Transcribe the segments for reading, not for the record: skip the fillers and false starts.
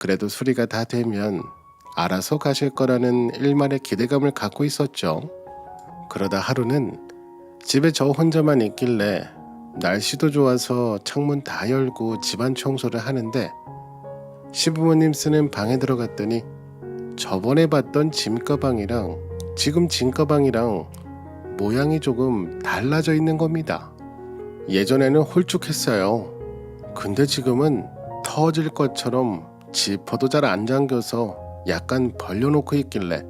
그래도 수리가 다 되면 알아서 가실 거라는 일말의 기대감을 갖고 있었죠. 그러다 하루는 집에 저 혼자만 있길래 날씨도 좋아서 창문 다 열고 집안 청소를 하는데 시부모님 쓰는 방에 들어갔더니 저번에 봤던 짐가방이랑 지금 짐가방이랑 모양이 조금 달라져 있는 겁니다. 예전에는 홀쭉했어요. 근데 지금은 터질 것처럼 지퍼도 잘 안 잠겨서 약간 벌려놓고 있길래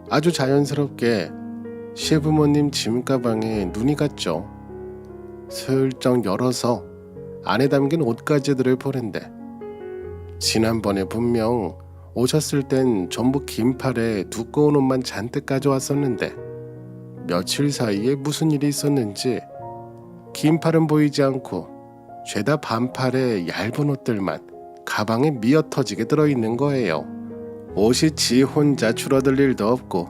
아주 자연스럽게 시부모님 짐가방에 눈이 갔죠. 슬쩍 열어서 안에 담긴 옷가지들을 보는데 지난번에 분명 오셨을 땐 전부 긴팔에 두꺼운 옷만 잔뜩 가져왔었는데 며칠 사이에 무슨 일이 있었는지 긴팔은 보이지 않고 죄다 반팔에 얇은 옷들만 가방에 미어터지게 들어있는 거예요. 옷이 지 혼자 줄어들 일도 없고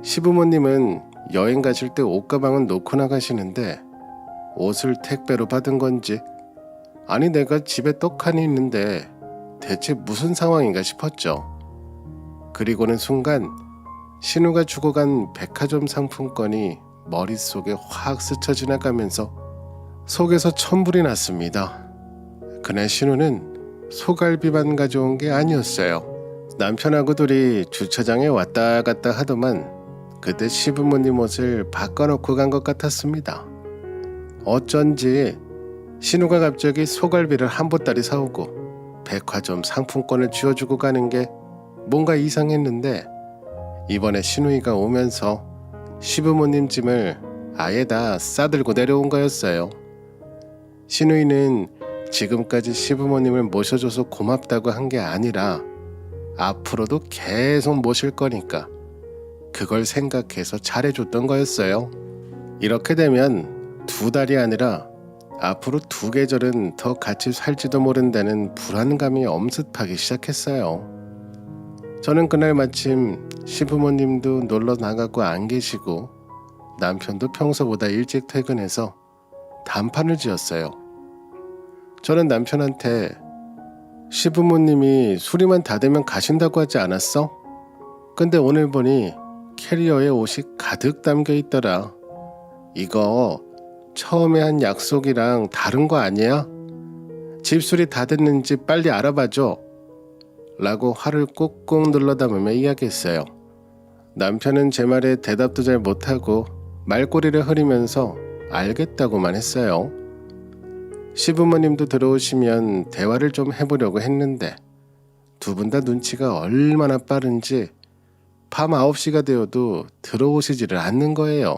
시부모님은 여행 가실 때 옷가방은 놓고 나가시는데 옷을 택배로 받은 건지 아니 내가 집에 떡하니 있는데 대체 무슨 상황인가 싶었죠. 그리고는 순간 신우가 주고 간 백화점 상품권이 머릿속에 확 스쳐 지나가면서 속에서 천불이 났습니다. 그날 신우는 소갈비만 가져온 게 아니었어요. 남편하고 둘이 주차장에 왔다 갔다 하더만 그때 시부모님 옷을 바꿔놓고 간 것 같았습니다. 어쩐지 신우가 갑자기 소갈비를 한 보따리 사오고 백화점 상품권을 쥐어주고 가는 게 뭔가 이상했는데 이번에 신우이가 오면서 시부모님 짐을 아예 다 싸들고 내려온 거였어요. 신우이는 지금까지 시부모님을 모셔줘서 고맙다고 한 게 아니라 앞으로도 계속 모실 거니까 그걸 생각해서 잘해줬던 거였어요. 이렇게 되면 2달이 아니라 앞으로 2계절은 더 같이 살지도 모른다는 불안감이 엄습하기 시작했어요. 저는 그날 마침 시부모님도 놀러 나가고 안 계시고 남편도 평소보다 일찍 퇴근해서 단판을 지었어요. 저는 남편한테 시부모님이 수리만 다 되면 가신다고 하지 않았어? 근데 오늘 보니 캐리어에 옷이 가득 담겨 있더라. 이거 처음에 한 약속이랑 다른 거 아니야? 집수리 다 됐는지 빨리 알아봐줘. 라고 화를 꾹꾹 눌러 담으며 이야기했어요. 남편은 제 말에 대답도 잘 못하고 말꼬리를 흐리면서 알겠다고만 했어요. 시부모님도 들어오시면 대화를 좀 해보려고 했는데 두 분 다 눈치가 얼마나 빠른지 밤 9시가 되어도 들어오시지를 않는 거예요.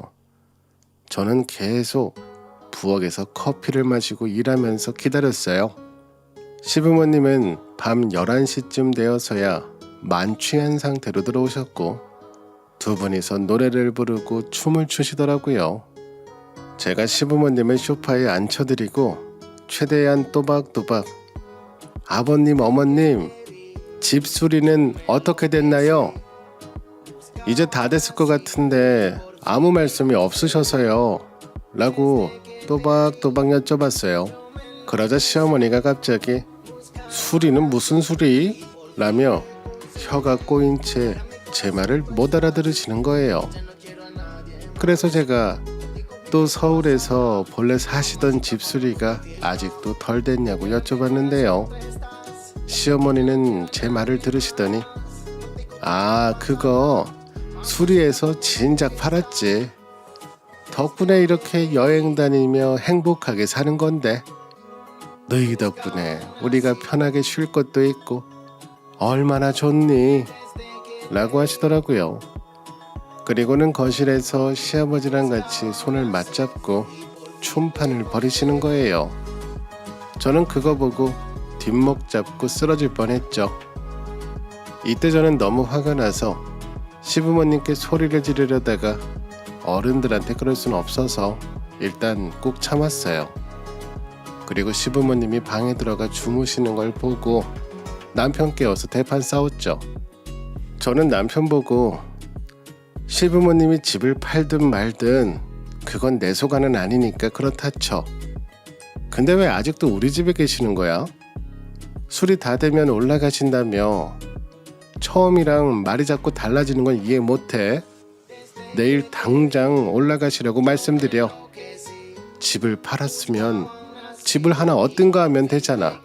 저는 계속 부엌에서 커피를 마시고 일하면서 기다렸어요. 시부모님은 밤 11시쯤 되어서야 만취한 상태로 들어오셨고 두 분이서 노래를 부르고 춤을 추시더라고요. 제가 시부모님을 소파에 앉혀드리고 최대한 또박또박 아버님 어머님 집수리는 어떻게 됐나요? 이제 다 됐을 것 같은데 아무 말씀이 없으셔서요 라고 또박또박 여쭤봤어요. 그러자 시어머니가 갑자기 수리는 무슨 수리? 라며 혀가 꼬인 채 제 말을 못 알아들으시는 거예요. 그래서 제가 또 서울에서 본래 사시던 집수리가 아직도 덜 됐냐고 여쭤봤는데요. 시어머니는 제 말을 들으시더니 아 그거 수리해서 진작 팔았지. 덕분에 이렇게 여행 다니며 행복하게 사는 건데 너희 덕분에 우리가 편하게 쉴 것도 있고 얼마나 좋니? 라고 하시더라고요. 그리고는 거실에서 시아버지랑 같이 손을 맞잡고 춤판을 벌이시는 거예요. 저는 그거 보고 뒷목 잡고 쓰러질 뻔했죠. 이때 저는 너무 화가 나서 시부모님께 소리를 지르려다가 어른들한테 그럴 순 없어서 일단 꾹 참았어요. 그리고 시부모님이 방에 들어가 주무시는 걸 보고 남편 깨워서 대판 싸웠죠. 저는 남편 보고 시부모님이 집을 팔든 말든 그건 내 소관은 아니니까 그렇다 쳐. 근데 왜 아직도 우리 집에 계시는 거야? 술이 다 되면 올라가신다며. 처음이랑 말이 자꾸 달라지는 건 이해 못해. 내일 당장 올라가시라고 말씀드려. 집을 팔았으면 집을 하나 얻든가 하면 되잖아.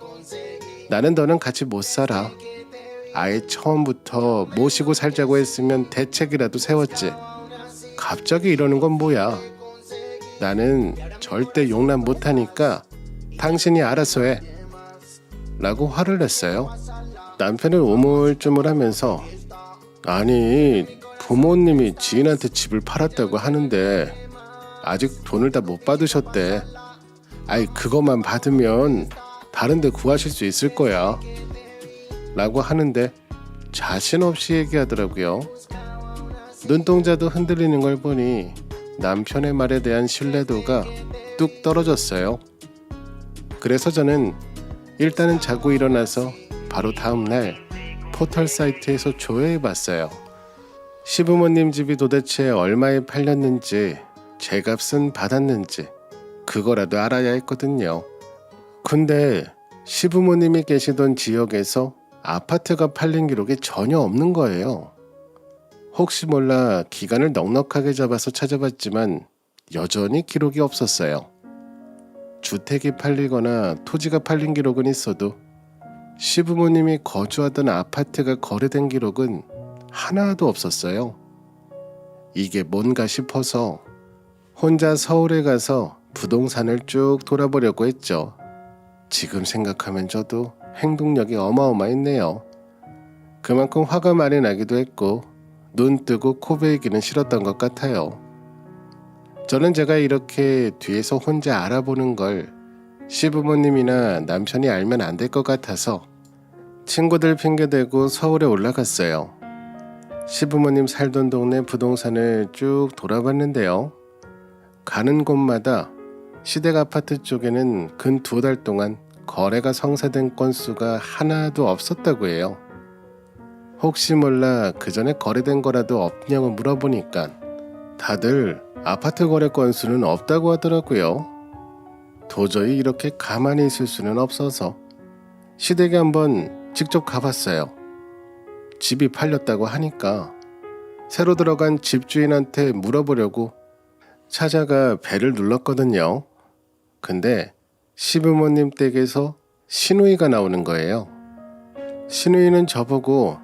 나는 너는 같이 못 살아. 아예 처음부터 모시고 살자고 했으면 대책이라도 세웠지. 갑자기 이러는 건 뭐야. 나는 절대 용납 못하니까 당신이 알아서 해. 라고 화를 냈어요. 남편은 우물쭈물하면서 아니 부모님이 지인한테 집을 팔았다고 하는데 아직 돈을 다 못 받으셨대. 아이 그것만 받으면 다른 데 구하실 수 있을 거야. 라고 하는데 자신 없이 얘기하더라고요. 눈동자도 흔들리는 걸 보니 남편의 말에 대한 신뢰도가 뚝 떨어졌어요. 그래서 저는 일단은 자고 일어나서 바로 다음날 포털 사이트에서 조회해봤어요. 시부모님 집이 도대체 얼마에 팔렸는지, 제값은 받았는지 그거라도 알아야 했거든요. 근데 시부모님이 계시던 지역에서 아파트가 팔린 기록이 전혀 없는 거예요. 혹시 몰라 기간을 넉넉하게 잡아서 찾아봤지만 여전히 기록이 없었어요. 주택이 팔리거나 토지가 팔린 기록은 있어도 시부모님이 거주하던 아파트가 거래된 기록은 하나도 없었어요. 이게 뭔가 싶어서 혼자 서울에 가서 부동산을 쭉 돌아보려고 했죠. 지금 생각하면 저도 행동력이 어마어마했네요. 그만큼 화가 많이 나기도 했고 눈 뜨고 코 베이기는 싫었던 것 같아요. 저는 제가 이렇게 뒤에서 혼자 알아보는 걸 시부모님이나 남편이 알면 안 될 것 같아서 친구들 핑계대고 서울에 올라갔어요. 시부모님 살던 동네 부동산을 쭉 돌아봤는데요. 가는 곳마다 시댁 아파트 쪽에는 근 2달 동안 거래가 성사된 건수가 하나도 없었다고 해요. 혹시 몰라 그 전에 거래된 거라도 없냐고 물어보니까 다들 아파트 거래 건수는 없다고 하더라고요. 도저히 이렇게 가만히 있을 수는 없어서 시댁에 한번 직접 가봤어요. 집이 팔렸다고 하니까 새로 들어간 집주인한테 물어보려고 찾아가 벨을 눌렀거든요. 근데 시부모님 댁에서 시누이가 나오는 거예요. 시누이는 저보고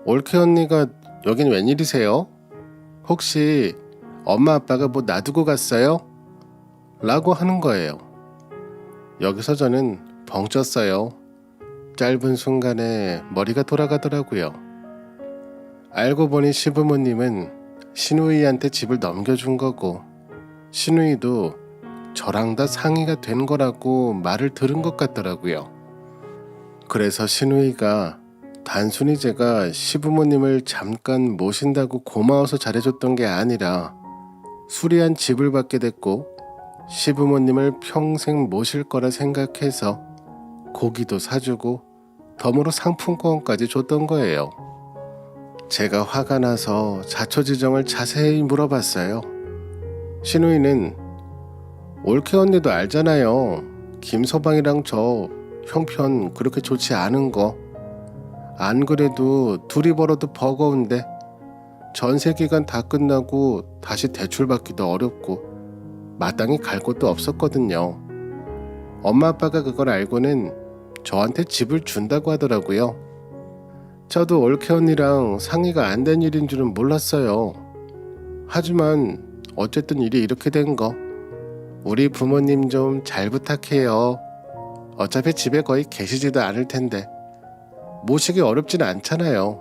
올케 언니가 여긴 웬일이세요? 혹시 엄마 아빠가 뭐 놔두고 갔어요? 라고 하는 거예요. 여기서 저는 벙쪘어요. 짧은 순간에 머리가 돌아가더라고요. 알고 보니 시부모님은 시누이한테 집을 넘겨준 거고 시누이도 저랑 다 상의가 된 거라고 말을 들은 것 같더라고요. 그래서 시누이가 단순히 제가 시부모님을 잠깐 모신다고 고마워서 잘해줬던 게 아니라 수리한 집을 받게 됐고 시부모님을 평생 모실 거라 생각해서 고기도 사주고 덤으로 상품권까지 줬던 거예요. 제가 화가 나서 자초지정을 자세히 물어봤어요. 시누이는 올케 언니도 알잖아요. 김서방이랑 저 형편 그렇게 좋지 않은 거. 안 그래도 둘이 벌어도 버거운데 전세 기간 다 끝나고 다시 대출 받기도 어렵고 마땅히 갈 곳도 없었거든요. 엄마 아빠가 그걸 알고는 저한테 집을 준다고 하더라고요. 저도 올케 언니랑 상의가 안 된 일인 줄은 몰랐어요. 하지만 어쨌든 일이 이렇게 된 거 우리 부모님 좀 잘 부탁해요. 어차피 집에 거의 계시지도 않을 텐데 모시기 어렵진 않잖아요.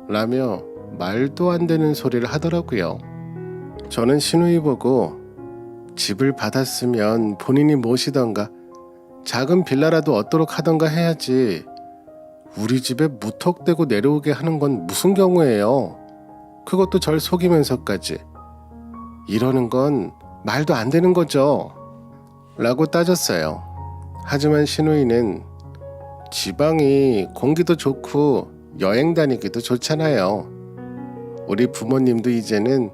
라며 말도 안 되는 소리를 하더라고요. 저는 시누이 보고 집을 받았으면 본인이 모시던가 작은 빌라라도 얻도록 하던가 해야지 우리 집에 무턱대고 내려오게 하는 건 무슨 경우예요? 그것도 절 속이면서까지. 이러는 건 말도 안 되는 거죠. 라고 따졌어요. 하지만 시누이는 지방이 공기도 좋고 여행 다니기도 좋잖아요. 우리 부모님도 이제는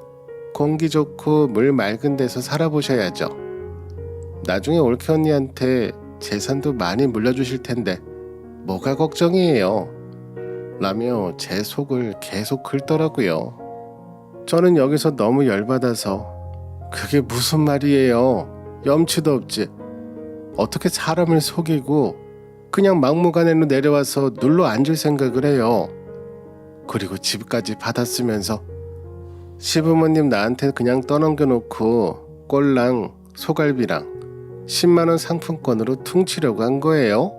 공기 좋고 물 맑은 데서 살아보셔야죠. 나중에 올케 언니한테 재산도 많이 물려주실 텐데 뭐가 걱정이에요? 라며 제 속을 계속 긁더라고요. 저는 여기서 너무 열받아서 그게 무슨 말이에요? 염치도 없지. 어떻게 사람을 속이고 그냥 막무가내로 내려와서 눌러 앉을 생각을 해요. 그리고 집까지 받았으면서 시부모님 나한테 그냥 떠넘겨놓고 꼴랑 소갈비랑 10만원 상품권으로 퉁치려고 한 거예요?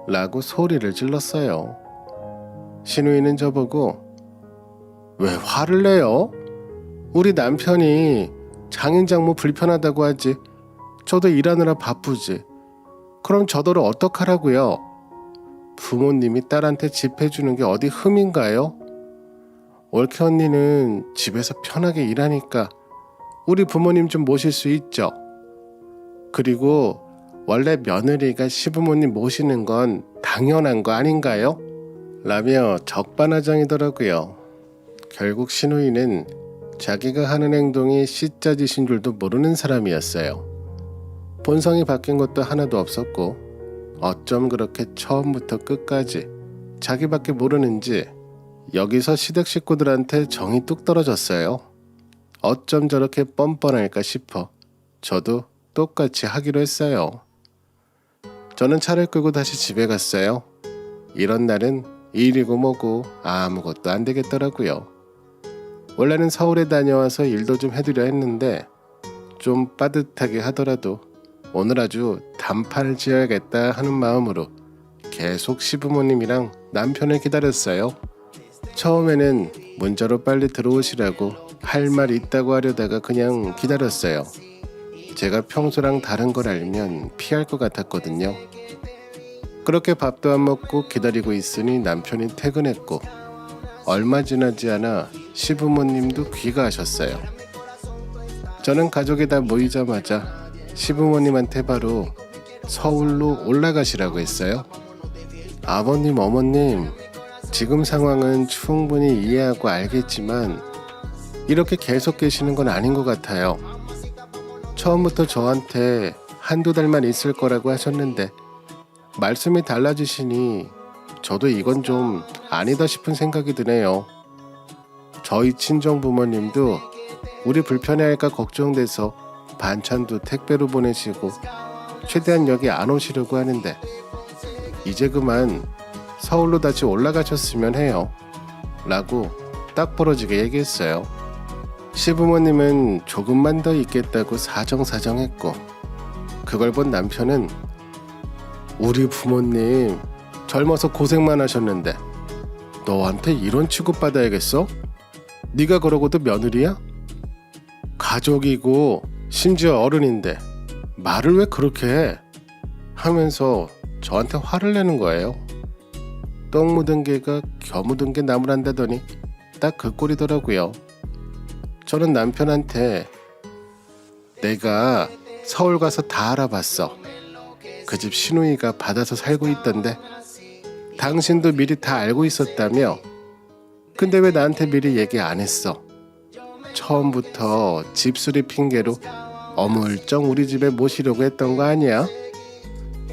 라고 소리를 질렀어요. 신우이는 저보고 왜 화를 내요? 우리 남편이 장인장모 불편하다고 하지. 저도 일하느라 바쁘지. 그럼 저더러 어떡하라고요? 부모님이 딸한테 집 해주는 게 어디 흠인가요? 올케 언니는 집에서 편하게 일하니까 우리 부모님 좀 모실 수 있죠. 그리고 원래 며느리가 시부모님 모시는 건 당연한 거 아닌가요? 라며 적반하장이더라고요. 결국 신우이는 자기가 하는 행동이 C자짓인 줄도 모르는 사람이었어요. 본성이 바뀐 것도 하나도 없었고 어쩜 그렇게 처음부터 끝까지 자기밖에 모르는지 여기서 시댁 식구들한테 정이 뚝 떨어졌어요. 어쩜 저렇게 뻔뻔할까 싶어 저도 똑같이 하기로 했어요. 저는 차를 끄고 다시 집에 갔어요. 이런 날은 일이고 뭐고 아무것도 안 되겠더라고요. 원래는 서울에 다녀와서 일도 좀 해드려 했는데 좀 빠듯하게 하더라도 오늘 아주 단판을 지어야겠다 하는 마음으로 계속 시부모님이랑 남편을 기다렸어요. 처음에는 문자로 빨리 들어오시라고 할 말 있다고 하려다가 그냥 기다렸어요. 제가 평소랑 다른 걸 알면 피할 것 같았거든요. 그렇게 밥도 안 먹고 기다리고 있으니 남편이 퇴근했고 얼마 지나지 않아 시부모님도 귀가하셨어요. 저는 가족이 다 모이자마자 시부모님한테 바로 서울로 올라가시라고 했어요. 아버님, 어머님, 지금 상황은 충분히 이해하고 알겠지만 이렇게 계속 계시는 건 아닌 것 같아요. 처음부터 저한테 한두 달만 있을 거라고 하셨는데 말씀이 달라지시니 저도 이건 좀 아니다 싶은 생각이 드네요. 저희 친정 부모님도 우리 불편해할까 걱정돼서 반찬도 택배로 보내시고 최대한 여기 안 오시려고 하는데 이제 그만 서울로 다시 올라가셨으면 해요. 라고 딱 부러지게 얘기했어요. 시부모님은 조금만 더 있겠다고 사정사정했고 그걸 본 남편은 우리 부모님 젊어서 고생만 하셨는데 너한테 이런 취급받아야겠어? 네가 그러고도 며느리야? 가족이고 심지어 어른인데 말을 왜 그렇게 해? 하면서 저한테 화를 내는 거예요. 떡 묻은 개가 겨 묻은 게 나무란다더니 딱 그 꼴이더라고요. 저는 남편한테 내가 서울 가서 다 알아봤어. 그 집 신우이가 받아서 살고 있던데 당신도 미리 다 알고 있었다며? 근데 왜 나한테 미리 얘기 안 했어? 처음부터 집수리 핑계로 어물쩡 우리 집에 모시려고 했던 거 아니야?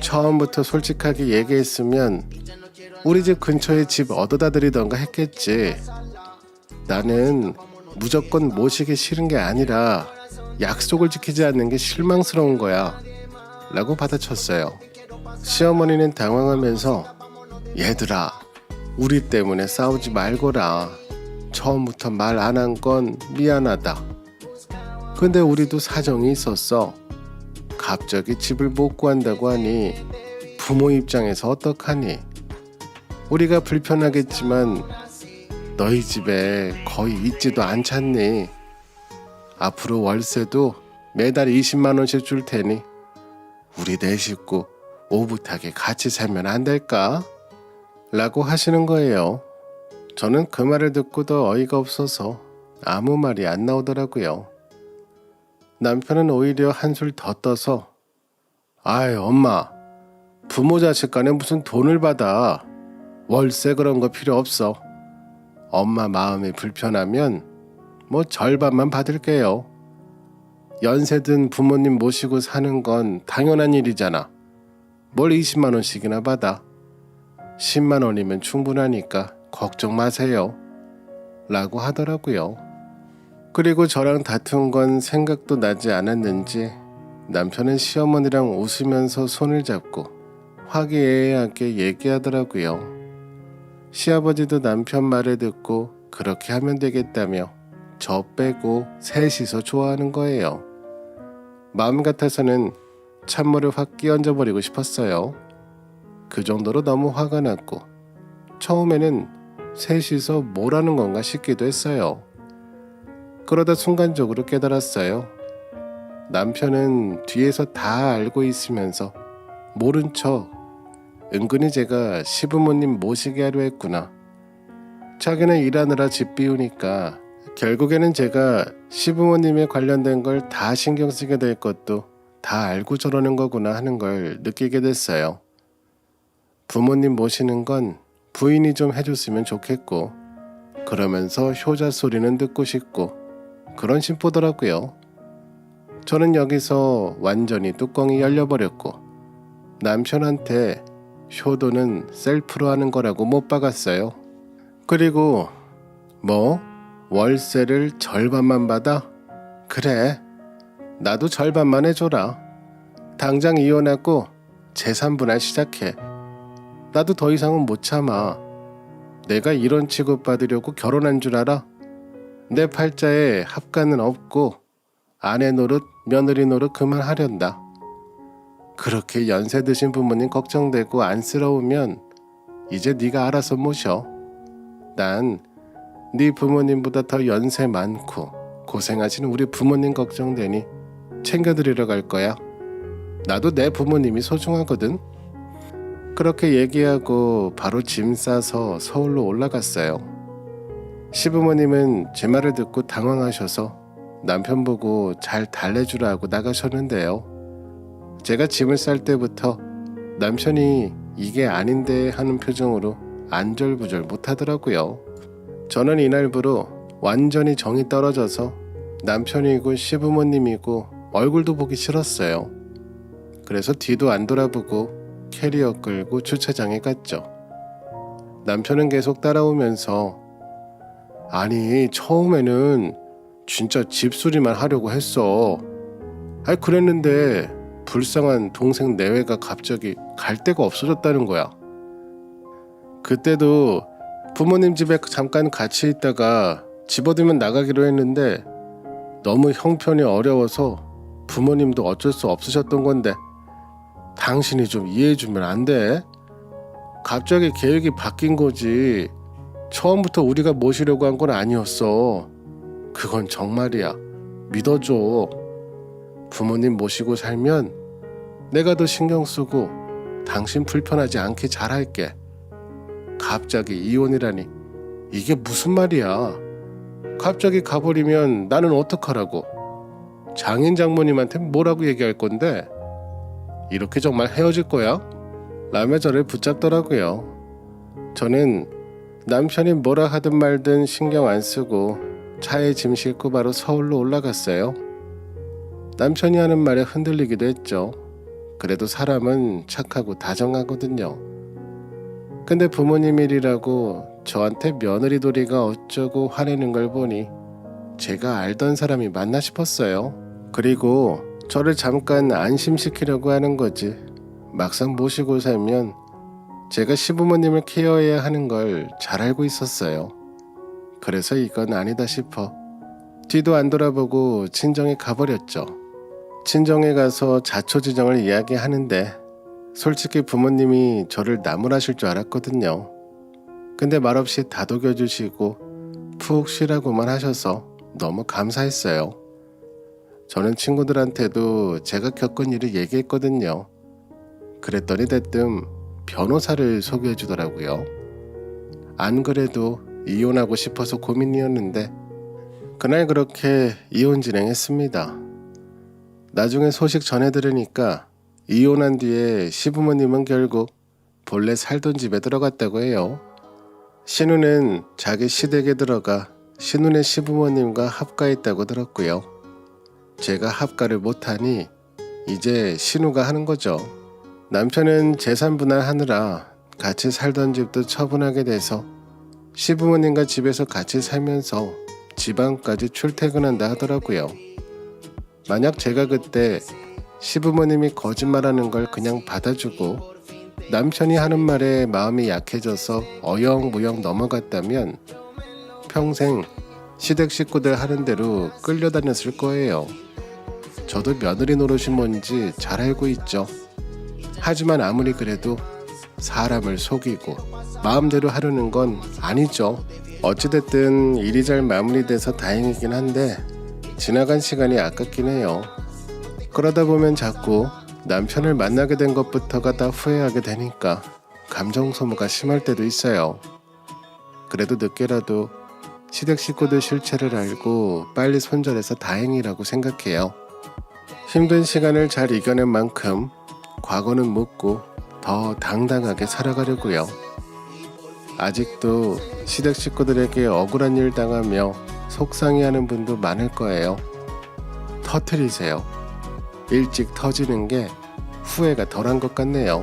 처음부터 솔직하게 얘기했으면 우리 집 근처에 집 얻어다 드리던가 했겠지. 나는 무조건 모시기 싫은 게 아니라 약속을 지키지 않는 게 실망스러운 거야. 라고 받아쳤어요. 시어머니는 당황하면서 얘들아, 우리 때문에 싸우지 말거라. 처음부터 말 안 한 건 미안하다. 근데 우리도 사정이 있었어. 갑자기 집을 못 구한다고 하니 부모 입장에서 어떡하니? 우리가 불편하겠지만 너희 집에 거의 있지도 않잖니. 앞으로 월세도 매달 20만 원씩 줄 테니 우리 네 식구 오붓하게 같이 살면 안 될까? 라고 하시는 거예요. 저는 그 말을 듣고도 어이가 없어서 아무 말이 안 나오더라고요. 남편은 오히려 한술 더 떠서 아이 엄마, 부모 자식 간에 무슨 돈을 받아. 월세 그런 거 필요 없어. 엄마 마음이 불편하면 뭐 절반만 받을게요. 연세든 부모님 모시고 사는 건 당연한 일이잖아. 뭘 20만 원씩이나 받아. 10만 원이면 충분하니까 걱정 마세요. 라고 하더라고요. 그리고 저랑 다툰 건 생각도 나지 않았는지 남편은 시어머니랑 웃으면서 손을 잡고 화기애애하게 얘기하더라고요. 시아버지도 남편 말을 듣고 그렇게 하면 되겠다며 저 빼고 셋이서 좋아하는 거예요. 마음 같아서는 찬물을 확 끼얹어 버리고 싶었어요. 그 정도로 너무 화가 났고 처음에는 셋이서 뭘 하는 건가 싶기도 했어요. 그러다 순간적으로 깨달았어요. 남편은 뒤에서 다 알고 있으면서 모른 척 은근히 제가 시부모님 모시게 하려 했구나. 자기는 일하느라 집 비우니까 결국에는 제가 시부모님에 관련된 걸 다 신경 쓰게 될 것도 다 알고 저러는 거구나 하는 걸 느끼게 됐어요. 부모님 모시는 건 부인이 좀 해줬으면 좋겠고 그러면서 효자 소리는 듣고 싶고 그런 심보더라고요. 저는 여기서 완전히 뚜껑이 열려버렸고 남편한테 효도는 셀프로 하는 거라고 못 박았어요. 그리고 뭐 월세를 절반만 받아? 그래, 나도 절반만 해줘라. 당장 이혼하고 재산 분할 시작해. 나도 더 이상은 못 참아. 내가 이런 취급받으려고 결혼한 줄 알아? 내 팔자에 합가는 없고 아내 노릇 며느리 노릇 그만하련다. 그렇게 연세 드신 부모님 걱정되고 안쓰러우면 이제 네가 알아서 모셔. 난 네 부모님보다 더 연세 많고 고생하시는 우리 부모님 걱정되니 챙겨드리러 갈 거야. 나도 내 부모님이 소중하거든. 그렇게 얘기하고 바로 짐 싸서 서울로 올라갔어요. 시부모님은 제 말을 듣고 당황하셔서 남편 보고 잘 달래주라 하고 나가셨는데요. 제가 짐을 쌀 때부터 남편이 이게 아닌데 하는 표정으로 안절부절 못하더라고요. 저는 이날부로 완전히 정이 떨어져서 남편이고 시부모님이고 얼굴도 보기 싫었어요. 그래서 뒤도 안 돌아보고 캐리어 끌고 주차장에 갔죠. 남편은 계속 따라오면서 아니 처음에는 진짜 집수리만 하려고 했어. 아니 그랬는데 불쌍한 동생 내외가 갑자기 갈 데가 없어졌다는 거야. 그때도 부모님 집에 잠깐 같이 있다가 집어들면 나가기로 했는데 너무 형편이 어려워서 부모님도 어쩔 수 없으셨던 건데 당신이 좀 이해해주면 안 돼? 갑자기 계획이 바뀐 거지. 처음부터 우리가 모시려고 한 건 아니었어. 그건 정말이야. 믿어줘. 부모님 모시고 살면 내가 더 신경 쓰고 당신 불편하지 않게 잘할게. 갑자기 이혼이라니 이게 무슨 말이야. 갑자기 가버리면 나는 어떡하라고. 장인 장모님한테 뭐라고 얘기할 건데. 이렇게 정말 헤어질 거야? 라며 저를 붙잡더라고요. 저는 남편이 뭐라 하든 말든 신경 안 쓰고 차에 짐 싣고 바로 서울로 올라갔어요. 남편이 하는 말에 흔들리기도 했죠. 그래도 사람은 착하고 다정하거든요. 근데 부모님 일이라고 저한테 며느리 도리가 어쩌고 화내는 걸 보니 제가 알던 사람이 맞나 싶었어요. 그리고 저를 잠깐 안심시키려고 하는 거지. 막상 모시고 살면 제가 시부모님을 케어해야 하는 걸 잘 알고 있었어요. 그래서 이건 아니다 싶어 뒤도 안 돌아보고 친정에 가버렸죠. 친정에 가서 자초지정을 이야기하는데 솔직히 부모님이 저를 나무라실 줄 알았거든요. 근데 말없이 다독여주시고 푹 쉬라고만 하셔서 너무 감사했어요. 저는 친구들한테도 제가 겪은 일을 얘기했거든요. 그랬더니 대뜸 변호사를 소개해 주더라고요. 안 그래도 이혼하고 싶어서 고민이었는데 그날 그렇게 이혼 진행했습니다. 나중에 소식 전해 들으니까 이혼한 뒤에 시부모님은 결국 본래 살던 집에 들어갔다고 해요. 신우는 자기 시댁에 들어가 신우네 시부모님과 합가했다고 들었고요. 제가 합가를 못하니 이제 신우가 하는 거죠. 남편은 재산 분할하느라 같이 살던 집도 처분하게 돼서 시부모님과 집에서 같이 살면서 지방까지 출퇴근한다 하더라고요. 만약 제가 그때 시부모님이 거짓말하는 걸 그냥 받아주고 남편이 하는 말에 마음이 약해져서 어영부영 넘어갔다면 평생 시댁 식구들 하는 대로 끌려다녔을 거예요. 저도 며느리 노릇이 뭔지 잘 알고 있죠. 하지만 아무리 그래도 사람을 속이고 마음대로 하려는 건 아니죠. 어찌됐든 일이 잘 마무리돼서 다행이긴 한데 지나간 시간이 아깝긴 해요. 그러다 보면 자꾸 남편을 만나게 된 것부터가 다 후회하게 되니까 감정 소모가 심할 때도 있어요. 그래도 늦게라도 시댁 식구들 실체를 알고 빨리 손절해서 다행이라고 생각해요. 힘든 시간을 잘 이겨낸 만큼 과거는 묻고 더 당당하게 살아가려고요. 아직도 시댁 식구들에게 억울한 일 당하며 속상해하는 분도 많을 거예요. 터뜨리세요. 일찍 터지는 게 후회가 덜한 것 같네요.